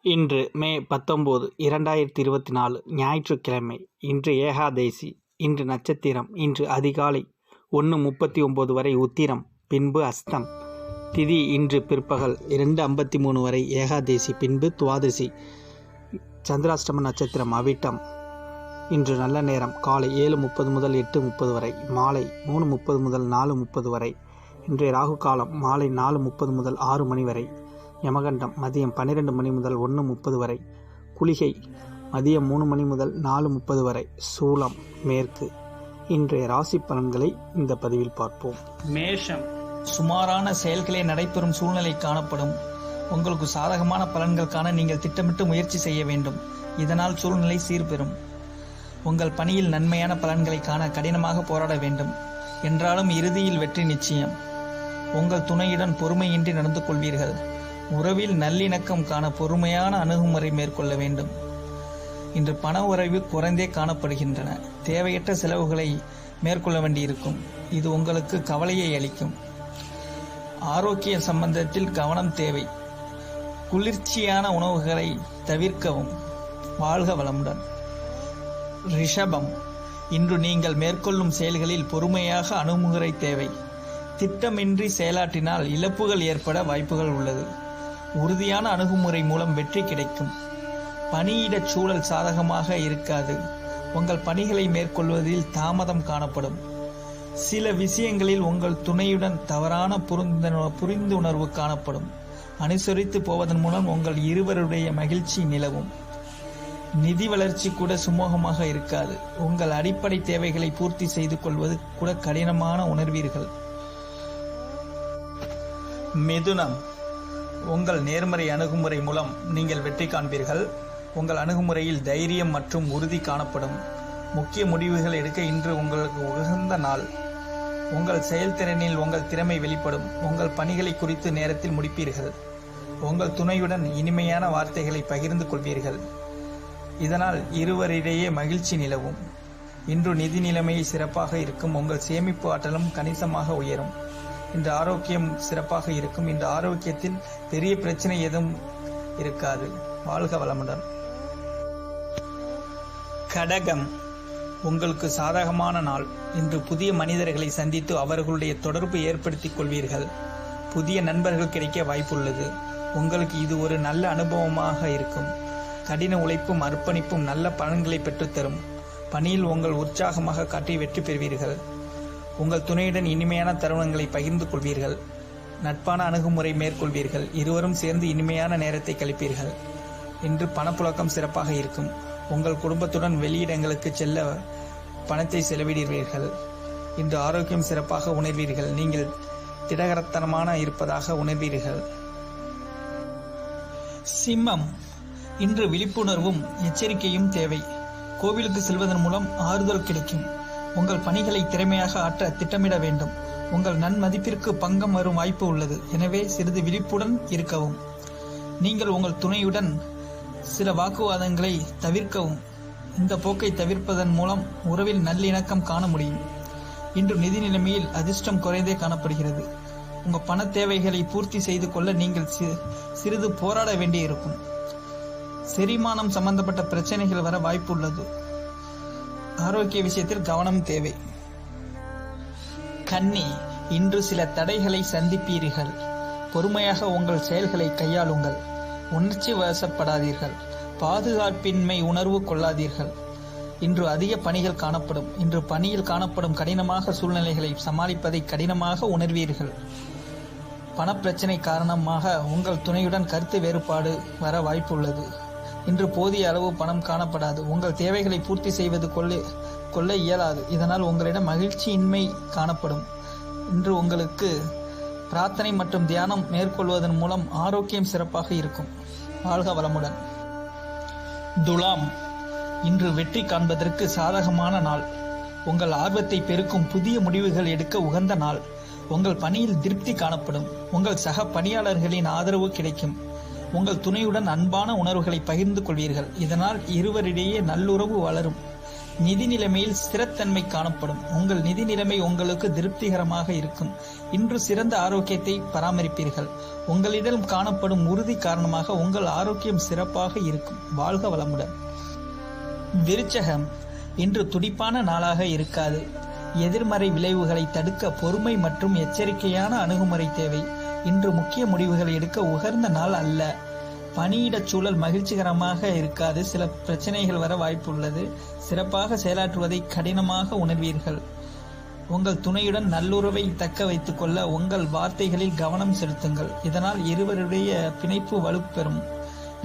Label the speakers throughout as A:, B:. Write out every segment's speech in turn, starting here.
A: இன்று மே 19, 2024 ஞாயிற்றுக்கிழமை. இன்று ஏகாதேசி. இன்று நட்சத்திரம். இன்று அதிகாலை 1:39 வரை உத்திரம், பின்பு அஸ்தம். திதி இன்று பிற்பகல் 2:53 வரை ஏகாதேசி, பின்பு துவாதசி. சந்திராஷ்டம நட்சத்திரம் அவிட்டம். இன்று நல்ல நேரம் காலை 7:30 முதல் 8:30 வரை, மாலை 3:30 முதல் 4:30 வரை. இன்றைய ராகு காலம் மாலை 4:30 முதல் 6 மணி வரை. யமகண்டம் மதியம் 12 மணி முதல் 1:30 வரை. குளிகை மதியம் 3 மணி முதல் 4:30 வரை. சூலம் மேற்கு. இன்றைய ராசி பலன்களை இந்த பதிவில் பார்ப்போம்.
B: மேஷம். சுமாரான செயல்களே நடைபெறும் சூழ்நிலை காணப்படும். உங்களுக்கு சாதகமான பலன்கள் காண நீங்கள் திட்டமிட்டு முயற்சி செய்ய வேண்டும். இதனால் சூழ்நிலை சீர்பெறும். உங்கள் பணியில் நன்மையான பலன்களை காண கடினமாக போராட வேண்டும். என்றாலும் இறுதியில் வெற்றி நிச்சயம். உங்கள் துணையுடன் பொறுமையின்றி நடந்து கொள்வீர்கள். உறவில் நல்லிணக்கம் காண பொறுமையான அணுகுமுறை மேற்கொள்ள வேண்டும். இன்று பண உறவு குறைந்தே காணப்படுகின்றன. தேவையற்ற செலவுகளை மேற்கொள்ள வேண்டியிருக்கும். இது உங்களுக்கு கவலையை அளிக்கும். ஆரோக்கிய சம்பந்தத்தில் கவனம் தேவை. குளிர்ச்சியான உணவுகளை தவிர்க்கவும். வாழ்க வளமுடன். ரிஷபம். இன்று நீங்கள் மேற்கொள்ளும் செயல்களில் பொறுமையாக அணுகுமுறை தேவை. திட்டமின்றி செயலாற்றினால் இழப்புகள் ஏற்பட வாய்ப்புகள் உள்ளது. உறுதியான அணுகுமுறை மூலம் வெற்றி கிடைக்கும். பணியிடச் சூழல் சாதகமாக இருக்காது. உங்கள் பணிகளை மேற்கொள்வதில் தாமதம் காணப்படும். சில விஷயங்களில் உங்கள் துணையுடன் தவறான புரிந்துணர்வு காணப்படும். அனுசரித்து போவதன் மூலம் உங்கள் இருவருடைய மகிழ்ச்சி நிலவும். நிதி வளர்ச்சி கூட சுமூகமாக இருக்காது. உங்கள் அடிப்படை தேவைகளை பூர்த்தி செய்து கொள்வது கூட கடினமான உணர்வீர்கள். மிதுனம். உங்கள் நேர்மறை அணுகுமுறை மூலம் நீங்கள் வெற்றி காண்பீர்கள். உங்கள் அணுகுமுறையில் தைரியம் மற்றும் உறுதி காணப்படும். முக்கிய முடிவுகள் எடுக்க இன்று உங்களுக்கு உகந்த நாள். உங்கள் செயல்திறனில் உங்கள் திறமை வெளிப்படும். உங்கள் பணிகளை குறித்து நேரத்தில் முடிப்பீர்கள். உங்கள் துணையுடன் இனிமையான வார்த்தைகளை பகிர்ந்து கொள்வீர்கள். இதனால் இருவரிடையே மகிழ்ச்சி நிலவும். இன்று நிதி நிலைமை சிறப்பாக இருக்கும். உங்கள் சேமிப்பு ஆற்றலும் கணிசமாக உயரும். இன்று ஆரோக்கியம் சிறப்பாக இருக்கும். இந்த ஆரோக்கியத்தில் பெரிய பிரச்சனை எதுவும் இருக்காது. வாழ்க வளமுடன். கடகம். உங்களுக்கு சாதகமான நாள். இன்று புதிய மனிதர்களை சந்தித்து அவர்களுடைய தொடர்பு ஏற்படுத்திக் கொள்வீர்கள். புதிய நண்பர்கள் கிடைக்க வாய்ப்புள்ளது. உங்களுக்கு இது ஒரு நல்ல அனுபவமாக இருக்கும். கடின உழைப்பும் அர்ப்பணிப்பும் நல்ல பலன்களை பெற்றுத்தரும். பணியில் உங்கள் உற்சாகமாக காட்டி வெற்றி பெறுவீர்கள். உங்கள் துணையுடன் இனிமையான தருணங்களை பகிர்ந்து கொள்வீர்கள். நட்பான அணுகுமுறை மேற்கொள்வீர்கள். இருவரும் சேர்ந்து இனிமையான நேரத்தை கழிப்பீர்கள். இன்று பணப்புழக்கம் சிறப்பாக இருக்கும். உங்கள் குடும்பத்துடன் வெளியிடங்களுக்கு செல்ல பணத்தை செலவிடுவீர்கள். இன்று ஆரோக்கியம் சிறப்பாக உணர்வீர்கள். நீங்கள் திடகரத்தனமான இருப்பதாக உணர்வீர்கள். சிம்மம். இன்று விழிப்புணர்வும் எச்சரிக்கையும் தேவை. கோவிலுக்கு செல்வதன் மூலம் ஆறுதல் கிடைக்கும். உங்கள் பணிகளை திறமையாக ஆற்ற திட்டமிட வேண்டும். உங்கள் நன்மதிப்பிற்கு பங்கம் வரும் வாய்ப்பு உள்ளது. எனவே சிறிது விழிப்புடன் இருக்கவும். நீங்கள் உங்கள் துணையுடன் சில வாக்குவாதங்களை தவிர்க்கவும். இந்த போக்கை தவிர்ப்பதன் மூலம் உறவில் நல்லிணக்கம் காண முடியும். இன்று நிதி நிலைமையில் அதிர்ஷ்டம் குறைந்தே காணப்படுகிறது. உங்கள் பண தேவைகளை பூர்த்தி செய்து கொள்ள நீங்கள் சிறிது போராட வேண்டியிருக்கும். செரிமானம் சம்பந்தப்பட்ட பிரச்சனைகள் வர வாய்ப்பு உள்ளது. ஆரோக்கிய விஷயத்தில் கவனம் தேவை. கன்னி. இன்று சில தடைகளை சந்திப்பீர்கள். பொறுமையாக உங்கள் செயல்களை கையாளுங்கள். உணர்ச்சி வசப்படாதீர்கள். பாதுகாப்பின்மை உணர்வு கொள்ளாதீர்கள். இன்று அதிக பணிகள் காணப்படும். இன்று பணியில் காணப்படும் கடினமாக சூழ்நிலைகளை சமாளிப்பதை கடினமாக உணர்வீர்கள். பணப்பிரச்சனை காரணமாக உங்கள் துணையுடன் கருத்து வேறுபாடு வர வாய்ப்பு உள்ளது. இன்று போதிய அளவு பணம் காணப்படாது. உங்கள் தேவைகளை பூர்த்தி செய்வது கொள்ள இயலாது. இதனால் உங்களிடம் மகிழ்ச்சியின்மை காணப்படும். இன்று உங்களுக்கு பிரார்த்தனை மற்றும் தியானம் மேற்கொள்வதன் மூலம் ஆரோக்கியம் சிறப்பாக இருக்கும். வாழ்க வளமுடன். துலாம். இன்று வெற்றி காண்பதற்கு சாதகமான நாள். உங்கள் ஆர்வத்தை பெருக்கும் புதிய முடிவுகள் எடுக்க உகந்த நாள். உங்கள் பணியில் திருப்தி காணப்படும். உங்கள் சக பணியாளர்களின் ஆதரவு கிடைக்கும். உங்கள் துணையுடன் அன்பான உணர்வுகளை பகிர்ந்து கொள்வீர்கள். இதனால் இருவரிடையே நல்லுறவு வளரும். நிதி நிலைமையில் ஸ்திரத்தன்மை காணப்படும். உங்கள் நிதி நிலைமை உங்களுக்கு திருப்திகரமாக இருக்கும். இன்று சிறந்த ஆரோக்கியத்தை பராமரிப்பீர்கள். உங்களிடம் காணப்படும் உறுதி காரணமாக உங்கள் ஆரோக்கியம் சிறப்பாக இருக்கும். வாழ்க வளமுடன். விருச்சகம், இன்று துடிப்பான நாளாக இருக்காது. எதிர்மறை விளைவுகளை தடுக்க பொறுமை மற்றும் எச்சரிக்கையான அணுகுமுறை தேவை. இன்று முக்கிய முடிவுகளை எடுக்க உகந்த நாள் அல்ல. பணியிடச் சூழல் மகிழ்ச்சிகரமாக இருக்காது. சில பிரச்சனைகள் வர வாய்ப்புள்ளது. சிறப்பாக செயலாற்றுவதை கடினமாக உணர்வீர்கள். உங்கள் துணையுடன் நல்லுறவை தக்க வைத்துக் கொள்ள உங்கள் வார்த்தைகளில் கவனம் செலுத்துங்கள். இதனால் இருவருடைய பிணைப்பு வலுப்பெறும்.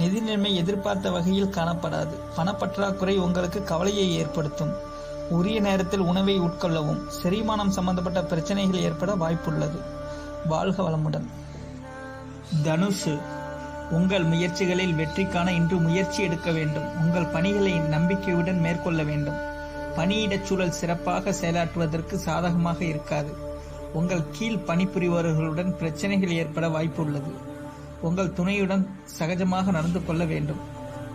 B: நிதி நிலைமை எதிர்பார்த்த வகையில் காணப்படாது. பணப்பற்றாக்குறை உங்களுக்கு கவலையை ஏற்படுத்தும். உரிய நேரத்தில் உணவை உட்கொள்ளவும். செரிமானம் சம்பந்தப்பட்ட பிரச்சனைகள் ஏற்பட வாய்ப்புள்ளது. வாழ்க வளமுடன். தனுசு, உங்கள் முயற்சிகளில் வெற்றி காண இன்று முயற்சி எடுக்க வேண்டும். உங்கள் பணிகளை நம்பிக்கையுடன் மேற்கொள்ள வேண்டும். பணியிடச் சூழல் சிறப்பாக செயலாற்றுவதற்கு சாதகமாக இருக்காது. உங்கள் கீழ் பணிபுரிபவர்களுடன் பிரச்சனைகள் ஏற்பட வாய்ப்புள்ளது. உங்கள் துணையுடன் சகஜமாக நடந்து கொள்ள வேண்டும்.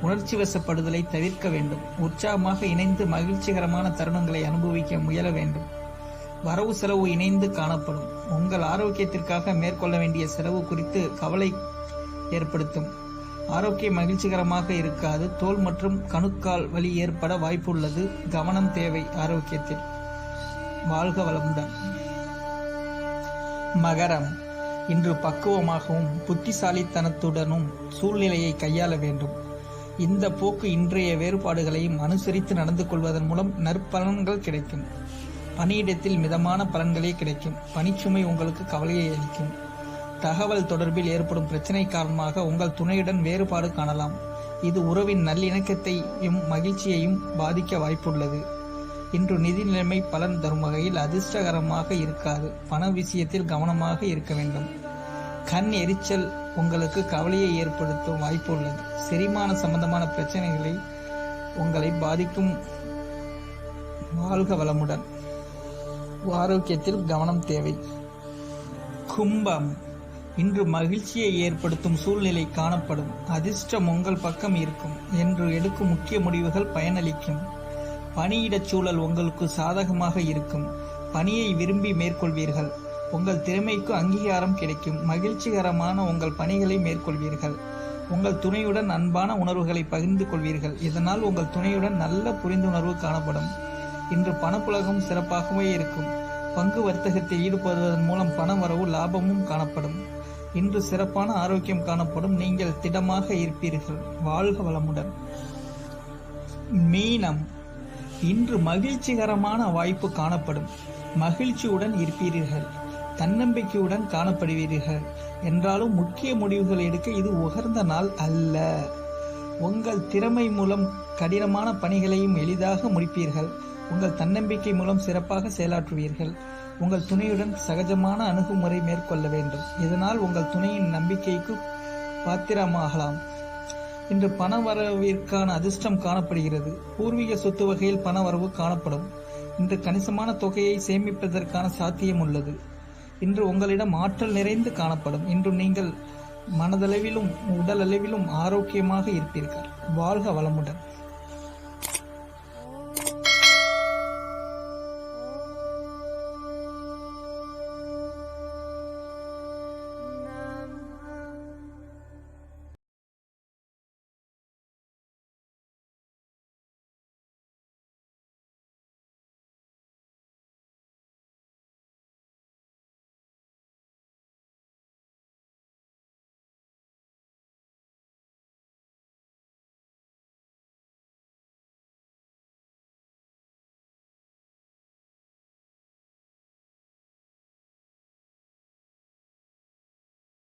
B: உணர்ச்சி வசப்படுதலை தவிர்க்க வேண்டும். உற்சாகமாக இணைந்து மகிழ்ச்சிகரமான தருணங்களை அனுபவிக்க முயல வேண்டும். வரவு செலவு இணைந்து காணப்படும். உங்கள் ஆரோக்கியத்திற்காக மேற்கொள்ள வேண்டிய செலவு குறித்து கவலை ஏற்படுத்தும். ஆரோக்கியம் மகிழ்ச்சிகரமாக இருக்காது. தோல் மற்றும் கணுக்கால் வலி ஏற்பட வாய்ப்புள்ளது. கவனம் தேவை ஆரோக்கியத்தில். வாழ்க வளமுடன். மகரம், இன்று பக்குவமாகவும் புத்திசாலித்தனத்துடனும் சூழ்நிலையை கையாள வேண்டும். இந்த போக்கு இன்றைய வேறுபாடுகளையும் அனுசரித்து நடந்து கொள்வதன் மூலம் நற்பலன்கள் கிடைக்கும். பணியிடத்தில் மிதமான பலன்களே கிடைக்கும். பணிச்சுமை உங்களுக்கு கவலையை அளிக்கும். தகவல் தொடர்பில் ஏற்படும் பிரச்சனை காரணமாக உங்கள் துணையுடன் வேறுபாடு காணலாம். இது உறவின் நல்லிணக்கத்தையும் மகிழ்ச்சியையும் பாதிக்க வாய்ப்புள்ளது. இன்று நிதி நிலைமை பலன் தரும் வகையில் அதிர்ஷ்டகரமாக இருக்காது. பண விஷயத்தில் கவனமாக இருக்க வேண்டும். கண் எரிச்சல் உங்களுக்கு கவலையை ஏற்படுத்தும் வாய்ப்பு உள்ளது. செரிமான சம்பந்தமான பிரச்சனைகளை உங்களை பாதிக்கும். வாழ்க வளமுடன். ஆரோக்கியத்தில் கவனம் தேவை. கும்பம், இன்று மகிழ்ச்சியை ஏற்படுத்தும் சூழ்நிலை காணப்படும். அதிர்ஷ்டம் உங்கள் பக்கம் இருக்கும். என்று எடுக்கும் முக்கிய முடிவுகள் பயனளிக்கும். பணியிடச் சூழல் உங்களுக்கு சாதகமாக இருக்கும். பணியை விரும்பி மேற்கொள்வீர்கள். உங்கள் திறமைக்கு அங்கீகாரம் கிடைக்கும். மகிழ்ச்சிகரமான உங்கள் பணிகளை மேற்கொள்வீர்கள். உங்கள் துணையுடன் அன்பான உணர்வுகளை பகிர்ந்து கொள்வீர்கள். இதனால் உங்கள் துணையுடன் நல்ல புரிந்துணர்வு காணப்படும். இன்று பணப்புழகம் சிறப்பாகவே இருக்கும். பங்கு வர்த்தகத்தில் ஈடுபடுவதன் மூலம் பண வரவு லாபமும் காணப்படும். இன்று சிறப்பான ஆரோக்கியம் காணப்படும். நீங்கள் திடமாக இருப்பீர்கள். வாழ்க வளமுடன். மீனம், இன்று மகிழ்ச்சிகரமான வாய்ப்பு காணப்படும். மகிழ்ச்சியுடன் இருப்பீர்கள். தன்னம்பிக்கையுடன் காணப்படுவீர்கள். என்றாலும் முக்கிய முடிவுகள் எடுக்க இது உகந்த நாள் அல்ல. உங்கள் திறமை மூலம் கடினமான பணிகளையும் எளிதாக முடிப்பீர்கள். உங்கள் தன்னம்பிக்கை மூலம் சிறப்பாக செயலாற்றுவீர்கள். உங்கள் துணையுடன் சகஜமான அணுகுமுறை மேற்கொள்ள வேண்டும். இதனால் உங்கள் துணையின் நம்பிக்கைக்கு பாத்திரமாகலாம். இன்று பண வரவிற்கான அதிர்ஷ்டம் காணப்படுகிறது. பூர்வீக சொத்து வகையில் பண வரவு காணப்படும். இன்று கணிசமான தொகையை சேமிப்பதற்கான சாத்தியம் உள்ளது. இன்று உங்களிடம் ஆற்றல் நிறைந்து காணப்படும். இன்று நீங்கள் மனதளவிலும் உடல் அளவிலும் ஆரோக்கியமாக இருப்பீர்கள். வாழ்க வளமுடன்.